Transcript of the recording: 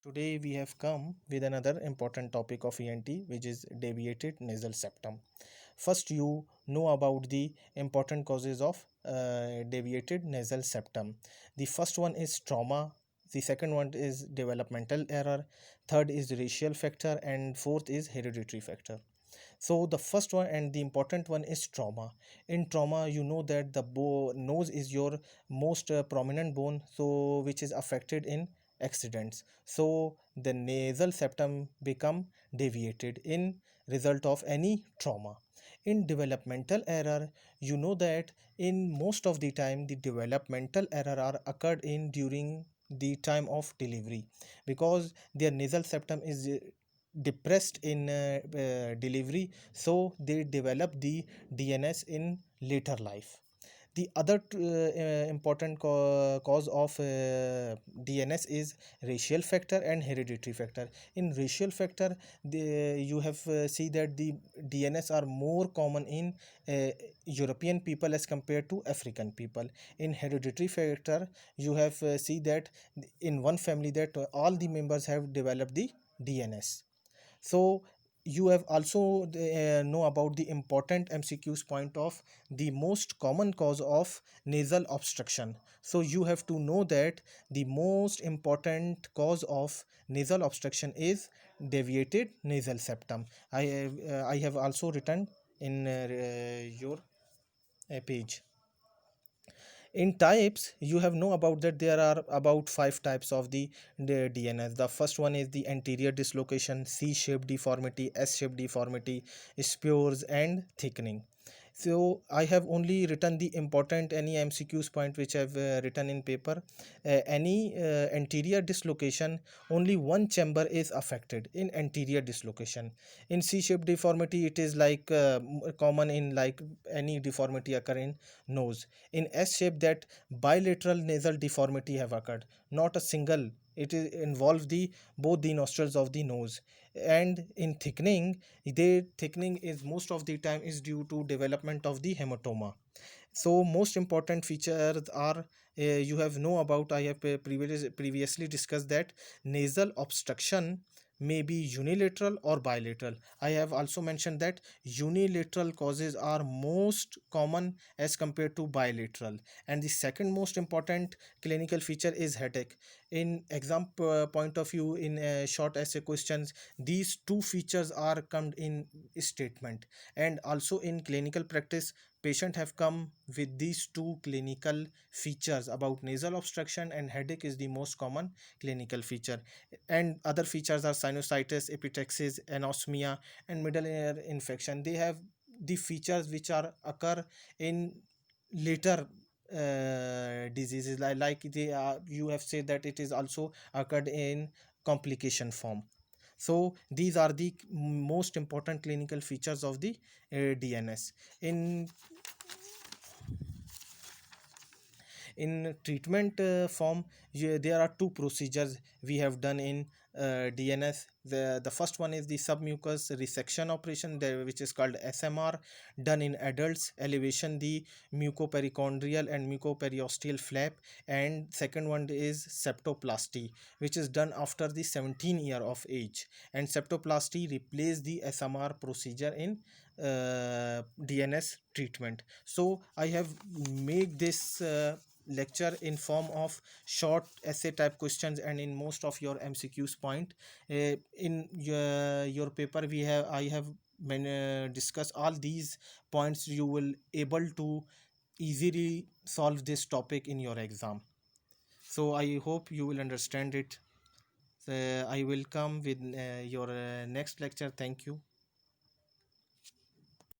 Today we have come with another important topic of ENT, which is deviated nasal septum. First, you know about the important causes of deviated nasal septum. The first one is trauma. The second one is developmental error. Third is racial factor, and fourth is hereditary factor. So the first one and the important one is trauma. In trauma, you know that the nose is your most prominent bone, so which is affected in accidents. So the nasal septum become deviated in result of any trauma. In developmental error, you know that in most of the time the developmental error are occurred in during the time of delivery, because their nasal septum is depressed in delivery, so they develop the DNS in later life. The other important cause of DNS is racial factor and hereditary factor. In racial factor, you have see that the DNS are more common in European people as compared to African people. In hereditary factor, you have see that in one family that all the members have developed the DNS. So you have also know about the important MCQs point of the most common cause of nasal obstruction. So you have to know that the most important cause of nasal obstruction is deviated nasal septum. I have also written in your page. In types, you have know about that there are about five types of the DNS. The first one is the anterior dislocation, C-shaped deformity, S-shaped deformity, spurs and thickening. So I have only written the important any MCQs point which I've written in paper. Any anterior dislocation, only one chamber is affected in anterior dislocation. In C-shaped deformity, it is like common in like any deformity occur in nose. In S shape, that bilateral nasal deformity have occurred, not a single. It is involve the both the nostrils of the nose. And in thickening, the thickening is most of the time is due to development of the hematoma. So most important features are you have know about. I have previously discussed that nasal obstruction may be unilateral or bilateral. I have also mentioned that unilateral causes are most common as compared to bilateral. And the second most important clinical feature is headache. In exam point of view, in short essay questions, these two features are come in statement. And also in clinical practice, patient have come with these two clinical features about nasal obstruction, and headache is the most common clinical feature. And other features are sinusitis, epistaxis, anosmia and middle ear infection. They have the features which are occur in later diseases, like they are, you have said that it is also occurred in complication form. So these are the most important clinical features of the DNS. In treatment form, there are two procedures we have done in DNS. The first one is the submucous resection operation there, which is called SMR, done in adults, elevation the mucoperichondrial and mucoperiosteal flap. And second one is septoplasty, which is done after the 17 year of age. And septoplasty replace the SMR procedure in DNS treatment. So I have made this lecture in form of short essay type questions and in most of your MCQs point. In your paper, we have I have discussed all these points. You will able to easily solve this topic in your exam. So I hope you will understand it. I will come with your next lecture. Thank you.